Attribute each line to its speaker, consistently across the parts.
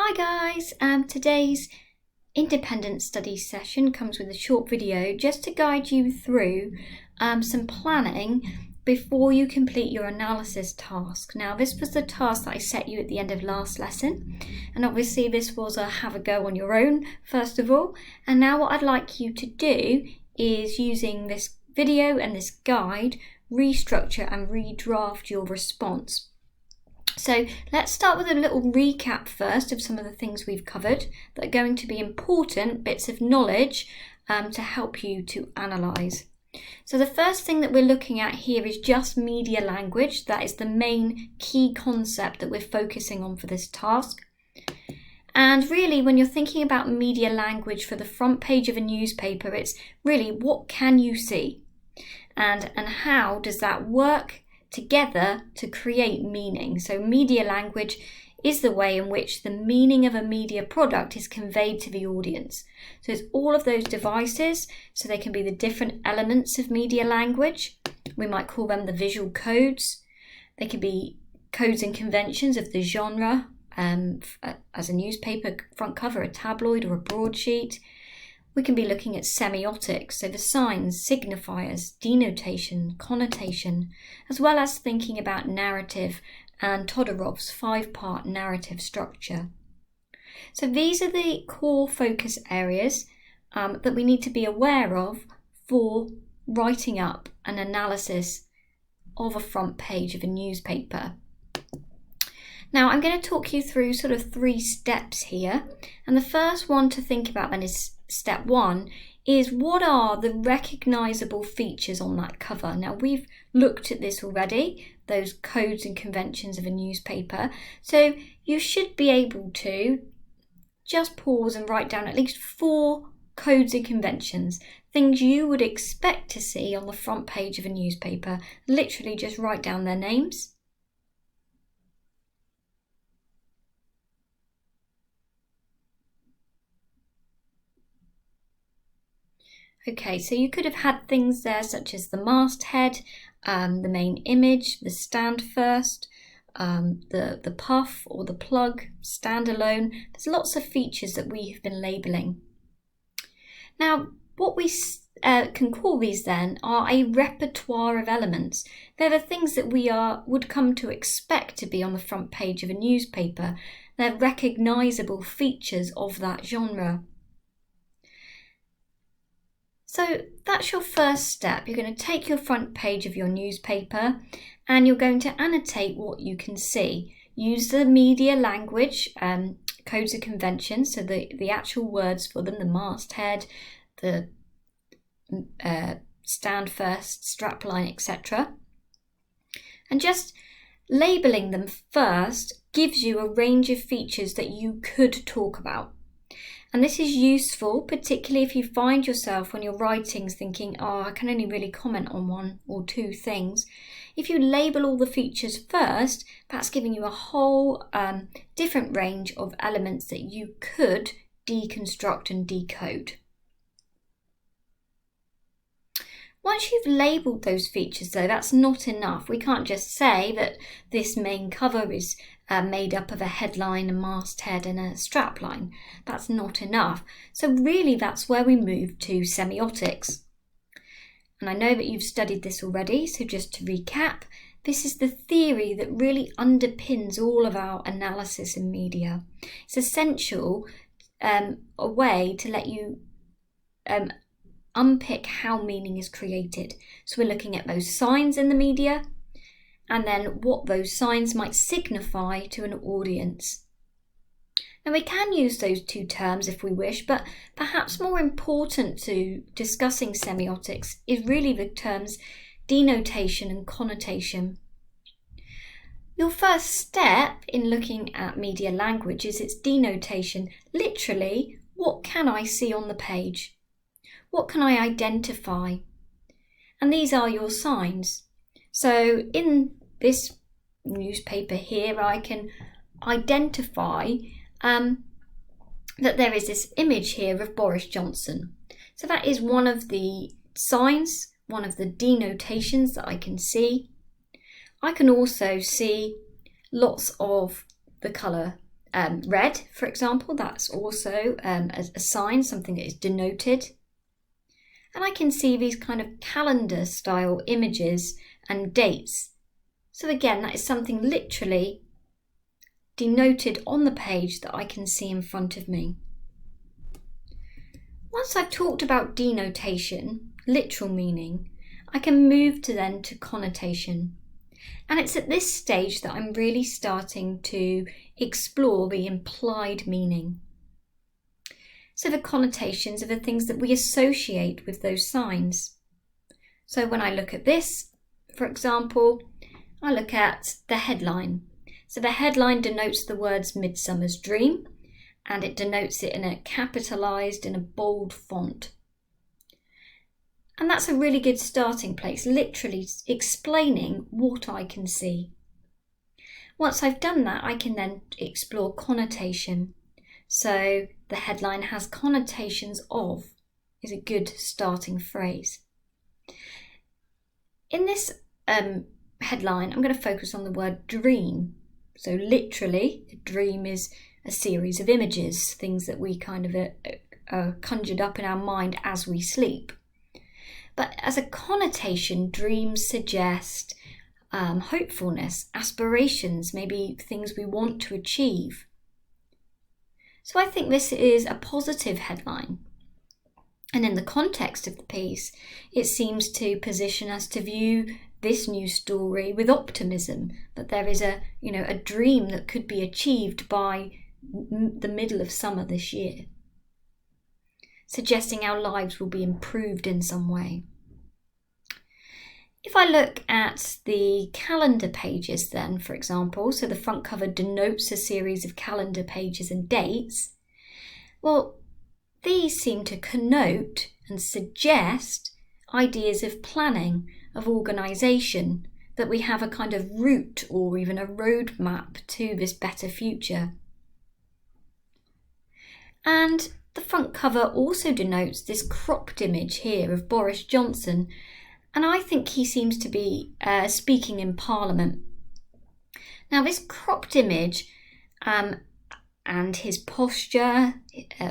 Speaker 1: Hi guys, today's independent study session comes with a short video just to guide you through some planning before you complete your analysis task. Now this was the task that I set you at the end of last lesson, and obviously this was a have a go on your own first of all, and now what I'd like you to do is, using this video and this guide, restructure and redraft your response. So let's start with a little recap first of some of the things we've covered that are going to be important bits of knowledge to help you to analyse. So the first thing that we're looking at here is just media language. That is the main key concept that we're focusing on for this task. And really, when you're thinking about media language for the front page of a newspaper, it's really what can you see? And how does that work together to create meaning? So media language is the way in which the meaning of a media product is conveyed to the audience. So it's all of those devices, so they can be the different elements of media language. We might call them the visual codes. They can be codes and conventions of the genre, as a newspaper front cover, a tabloid or a broadsheet. We can be looking at semiotics, so the signs, signifiers, denotation, connotation, as well as thinking about narrative and Todorov's 5-part narrative structure. So these are the core focus areas that we need to be aware of for writing up an analysis of a front page of a newspaper. Now I'm going to talk you through sort of 3 steps here, and the first one to think about then is step 1 is, what are the recognizable features on that cover? Now we've looked at this already, those codes and conventions of a newspaper, so you should be able to just pause and write down at least 4 codes and conventions, things you would expect to see on the front page of a newspaper. Literally just write down their names. Okay, so you could have had things there such as the masthead, the main image, the stand first, the puff or the plug, standalone. There's lots of features that we have been labelling. Now, what we can call these then are a repertoire of elements. They're the things that we would come to expect to be on the front page of a newspaper. They're recognisable features of that genre. So that's your first step. You're going to take your front page of your newspaper and you're going to annotate what you can see. Use the media language, codes and conventions, so the actual words for them, the masthead, the stand first, strapline, etc. And just labelling them first gives you a range of features that you could talk about. And this is useful, particularly if you find yourself when you're writing thinking, I can only really comment on 1 or 2 things. If you label all the features first, that's giving you a whole different range of elements that you could deconstruct and decode. Once you've labelled those features though, that's not enough. We can't just say that this main cover is made up of a headline, a masthead and a strapline. That's not enough. So really that's where we move to semiotics. And I know that you've studied this already, so just to recap, this is the theory that really underpins all of our analysis in media. It's essential, a way to let you unpick how meaning is created. So we're looking at those signs in the media and then what those signs might signify to an audience. Now we can use those 2 terms if we wish, but perhaps more important to discussing semiotics is really the terms denotation and connotation. Your first step in looking at media language is its denotation. Literally, what can I see on the page? What can I identify? And these are your signs. So in this newspaper here, I can identify that there is this image here of Boris Johnson. So that is one of the signs, one of the denotations that I can see. I can also see lots of the colour red, for example, that's also a sign, something that is denoted. And I can see these kind of calendar style images and dates. So again, that is something literally denoted on the page that I can see in front of me. Once I've talked about denotation, literal meaning, I can move to connotation. And it's at this stage that I'm really starting to explore the implied meaning. So the connotations are the things that we associate with those signs. So when I look at this, for example, I look at the headline. So the headline denotes the words Midsummer's Dream, and it denotes it in a capitalised, in a bold font. And that's a really good starting place, literally explaining what I can see. Once I've done that, I can then explore connotation. So the headline has connotations of is a good starting phrase. In this headline, I'm going to focus on the word dream. So literally, a dream is a series of images, things that we kind of conjured up in our mind as we sleep. But as a connotation, dreams suggest hopefulness, aspirations, maybe things we want to achieve. So I think this is a positive headline. And in the context of the piece, it seems to position us to view this new story with optimism, that there is a dream that could be achieved by the middle of summer this year, suggesting our lives will be improved in some way. If I look at the calendar pages then, for example, so the front cover denotes a series of calendar pages and dates, well, these seem to connote and suggest ideas of planning, of organisation, that we have a kind of route or even a roadmap to this better future. And the front cover also denotes this cropped image here of Boris Johnson, and I think he seems to be speaking in Parliament. Now this cropped image and his posture,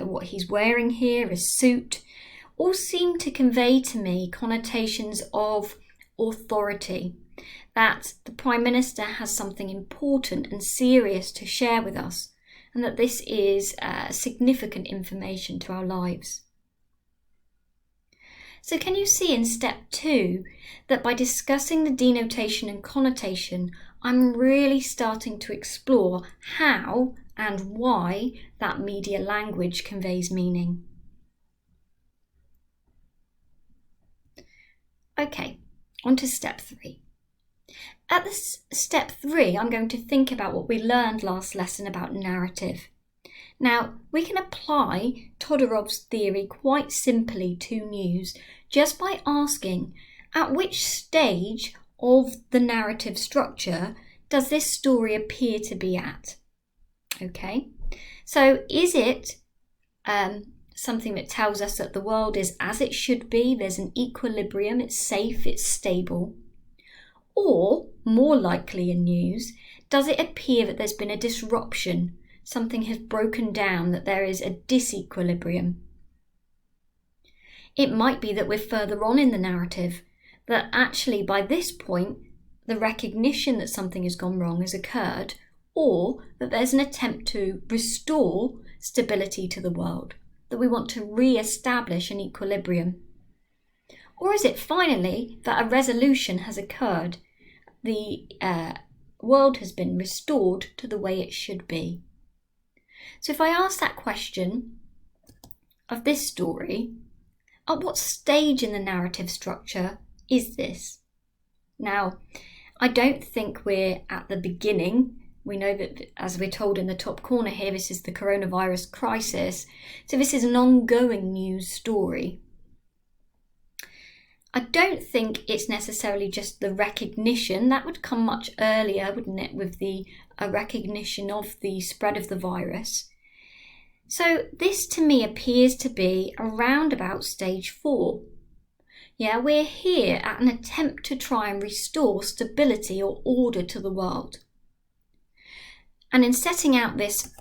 Speaker 1: what he's wearing here, his suit, all seem to convey to me connotations of authority, that the Prime Minister has something important and serious to share with us, and that this is significant information to our lives. So can you see in step 2 that by discussing the denotation and connotation, I'm really starting to explore how and why that media language conveys meaning. Okay, on to step 3. At this step 3, I'm going to think about what we learned last lesson about narrative. Now, we can apply Todorov's theory quite simply to news just by asking at which stage of the narrative structure does this story appear to be at? Okay, so is it something that tells us that the world is as it should be, there's an equilibrium, it's safe, it's stable? Or, more likely in news, does it appear that there's been a disruption, something has broken down, that there is a disequilibrium? It might be that we're further on in the narrative, that actually by this point the recognition that something has gone wrong has occurred, or that there's an attempt to restore stability to the world, that we want to re-establish an equilibrium. Or is it finally that a resolution has occurred, the world has been restored to the way it should be? So if I ask that question of this story, at what stage in the narrative structure is this? Now, I don't think we're at the beginning. We know that, as we're told in the top corner here, this is the coronavirus crisis. So this is an ongoing news story. I don't think it's necessarily just the recognition. That would come much earlier, wouldn't it, with the recognition of the spread of the virus. So this to me appears to be around about stage 4. Yeah, we're here at an attempt to try and restore stability or order to the world. And in setting out this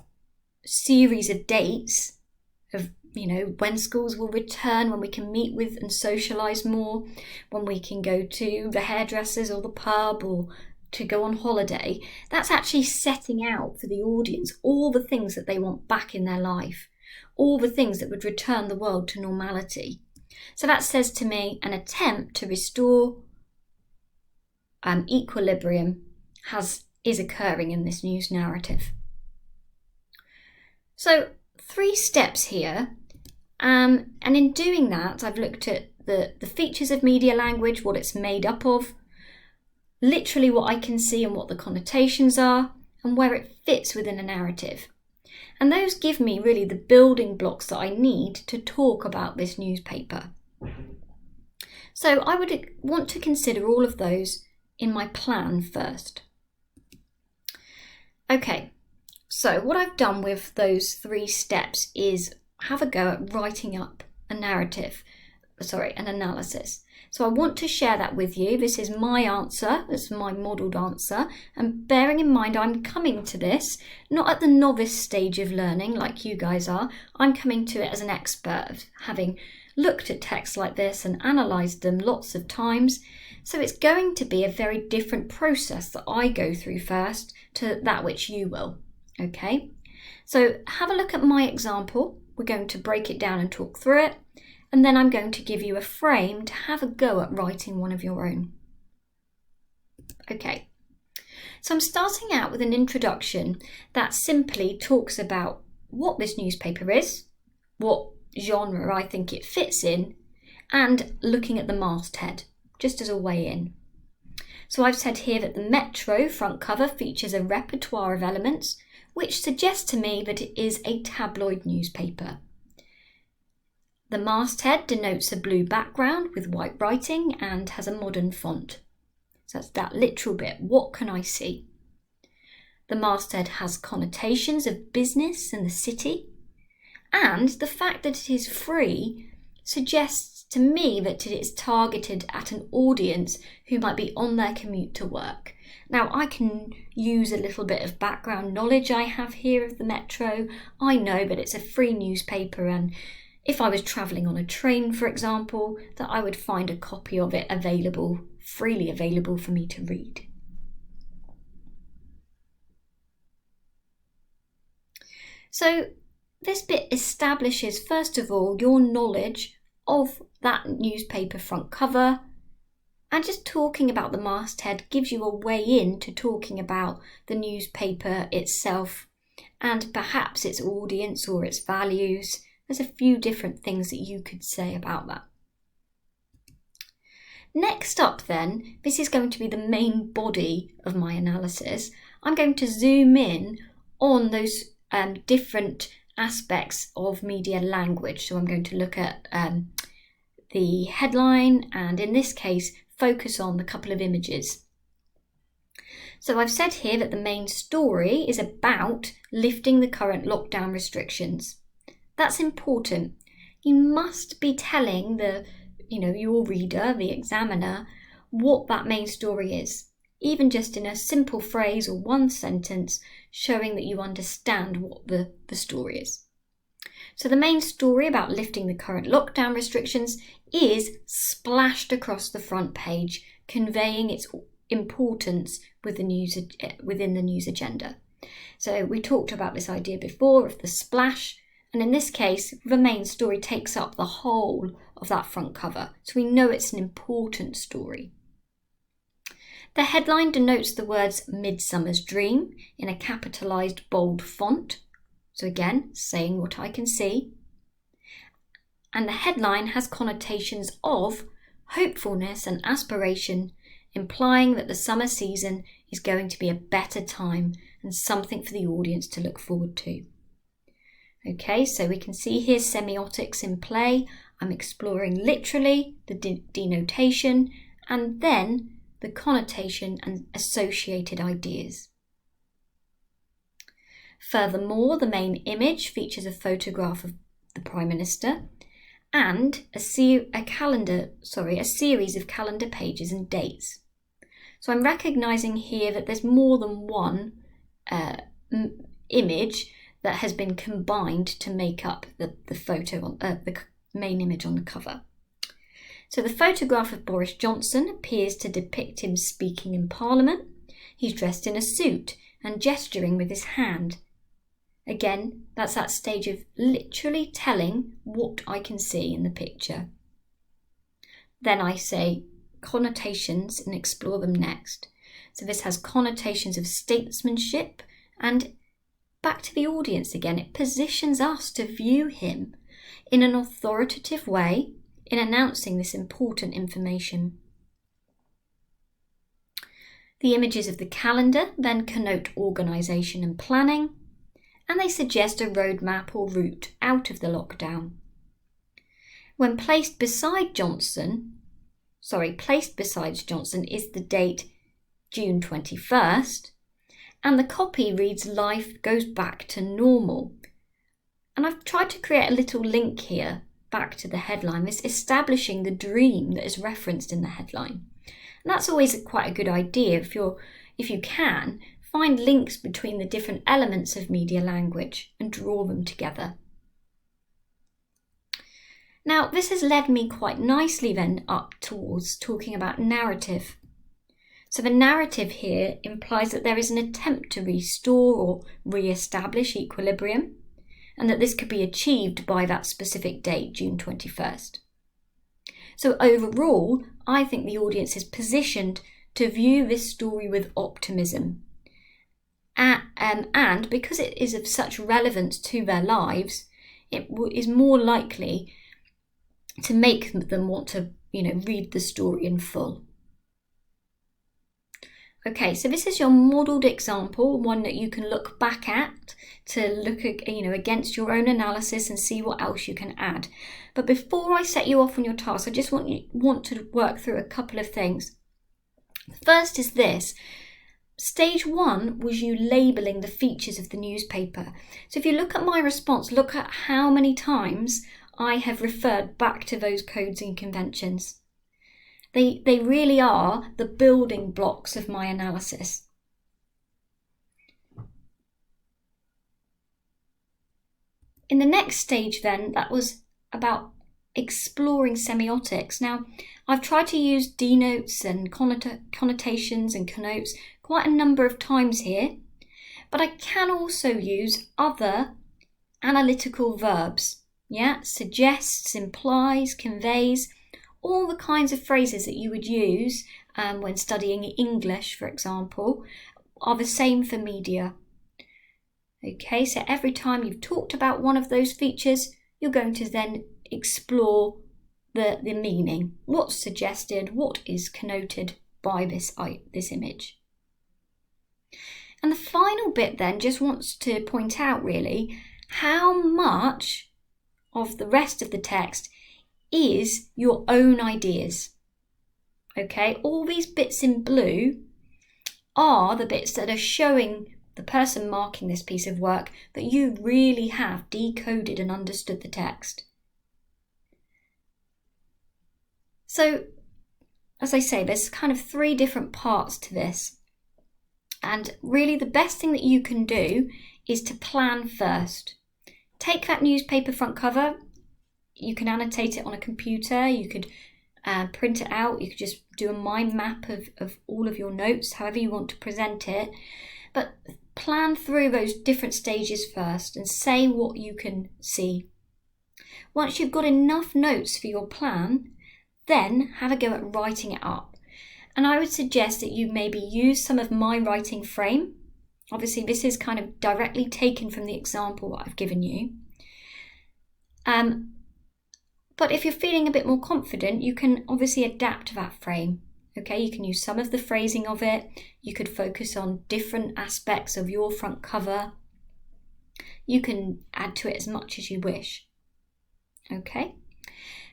Speaker 1: series of dates of, when schools will return, when we can meet with and socialise more, when we can go to the hairdressers or the pub or to go on holiday. That's actually setting out for the audience all the things that they want back in their life, all the things that would return the world to normality. So that says to me an attempt to restore equilibrium is occurring in this news narrative. So 3 steps here, and in doing that I've looked at the features of media language, what it's made up of, literally what I can see and what the connotations are, and where it fits within a narrative. And those give me really the building blocks that I need to talk about this newspaper. So I would want to consider all of those in my plan first. Okay, so what I've done with those 3 steps is have a go at writing up an analysis. So I want to share that with you. This is my answer, this is my modelled answer, and bearing in mind I'm coming to this not at the novice stage of learning like you guys are. I'm coming to it as an expert, having looked at texts like this and analysed them lots of times. So it's going to be a very different process that I go through first to that which you will. Okay, so have a look at my example. We're going to break it down and talk through it. And then I'm going to give you a frame to have a go at writing one of your own. Okay, so I'm starting out with an introduction that simply talks about what this newspaper is, what genre I think it fits in, and looking at the masthead, just as a way in. So I've said here that the Metro front cover features a repertoire of elements, which suggests to me that it is a tabloid newspaper. The masthead denotes a blue background with white writing and has a modern font. So that's that literal bit. What can I see? The masthead has connotations of business and the city. And the fact that it is free suggests to me that it is targeted at an audience who might be on their commute to work. Now, I can use a little bit of background knowledge I have here of the Metro. I know that it's a free newspaper, and if I was travelling on a train, for example, that I would find a copy of it freely available for me to read. So this bit establishes, first of all, your knowledge of that newspaper front cover, and just talking about the masthead gives you a way in to talking about the newspaper itself and perhaps its audience or its values. There's a few different things that you could say about that. Next up then, this is going to be the main body of my analysis. I'm going to zoom in on those different aspects of media language. So I'm going to look at the headline and in this case focus on the couple of images. So I've said here that the main story is about lifting the current lockdown restrictions. That's important. You must be telling your reader, the examiner, what that main story is, even just in a simple phrase or one sentence, showing that you understand what the story is. So the main story about lifting the current lockdown restrictions is splashed across the front page, conveying its importance within the news agenda. So we talked about this idea before of the splash. And in this case, the main story takes up the whole of that front cover, so we know it's an important story. The headline denotes the words Midsummer's Dream in a capitalised bold font. So again, saying what I can see. And the headline has connotations of hopefulness and aspiration, implying that the summer season is going to be a better time and something for the audience to look forward to. Okay, so we can see here semiotics in play. I'm exploring literally the denotation and then the connotation and associated ideas. Furthermore, the main image features a photograph of the Prime Minister and a series of calendar pages and dates. So I'm recognising here that there's more than one image that has been combined to make up the photo, the main image on the cover. So the photograph of Boris Johnson appears to depict him speaking in Parliament. He's dressed in a suit and gesturing with his hand. Again, that's that stage of literally telling what I can see in the picture. Then I say connotations and explore them next. So this has connotations of statesmanship, and back to the audience again, it positions us to view him in an authoritative way in announcing this important information. The images of the calendar then connote organisation and planning, and they suggest a roadmap or route out of the lockdown. When placed beside Johnson is the date June 21st, and the copy reads life goes back to normal. And I've tried to create a little link here back to the headline, this establishing the dream that is referenced in the headline. And that's always quite a good idea if you can find links between the different elements of media language and draw them together. Now, this has led me quite nicely then up towards talking about narrative. So the narrative here implies that there is an attempt to restore or re-establish equilibrium, and that this could be achieved by that specific date, June 21st. So overall, I think the audience is positioned to view this story with optimism. And because it is of such relevance to their lives, it is more likely to make them want to, read the story in full. Okay, so this is your modelled example, one that you can look back at to look at, against your own analysis and see what else you can add. But before I set you off on your task, I just want to work through a couple of things. First is this. Stage 1 was you labelling the features of the newspaper. So if you look at my response, look at how many times I have referred back to those codes and conventions. They really are the building blocks of my analysis. In the next stage then, that was about exploring semiotics. Now, I've tried to use denotes and connotations and connotes quite a number of times here, but I can also use other analytical verbs. Suggests, implies, conveys, all the kinds of phrases that you would use when studying English, for example, are the same for media. Okay, so every time you've talked about one of those features, you're going to then explore the meaning, what's suggested, what is connoted by this image. And the final bit then just wants to point out really how much of the rest of the text is your own ideas. Okay, all these bits in blue are the bits that are showing the person marking this piece of work that you really have decoded and understood the text. So, as I say, there's kind of 3 different parts to this. And really the best thing that you can do is to plan first. Take that newspaper front cover, you can annotate it on a computer, you could print it out, you could just do a mind map of all of your notes, however you want to present it. But plan through those different stages first and say what you can see. Once you've got enough notes for your plan, then have a go at writing it up. And I would suggest that you maybe use some of my writing frame. Obviously, this is kind of directly taken from the example that I've given you. But if you're feeling a bit more confident, you can obviously adapt that frame. Okay, you can use some of the phrasing of it. You could focus on different aspects of your front cover. You can add to it as much as you wish. Okay,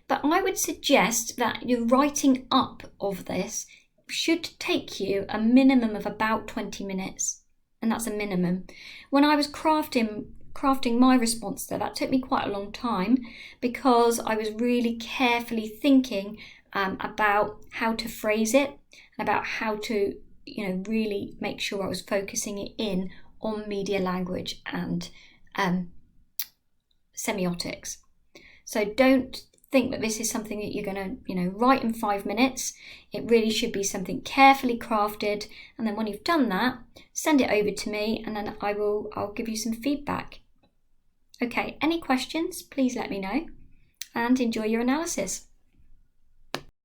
Speaker 1: but I would suggest that your writing up of this should take you a minimum of about 20 minutes. And that's a minimum. When I was crafting my response there, that took me quite a long time because I was really carefully thinking about how to phrase it and about how to, really make sure I was focusing it in on media language and semiotics. So don't think that this is something that you're going to, write in 5 minutes. It really should be something carefully crafted, and then when you've done that, send it over to me, and then I'll give you some feedback. Okay, any questions, please let me know, and enjoy your analysis.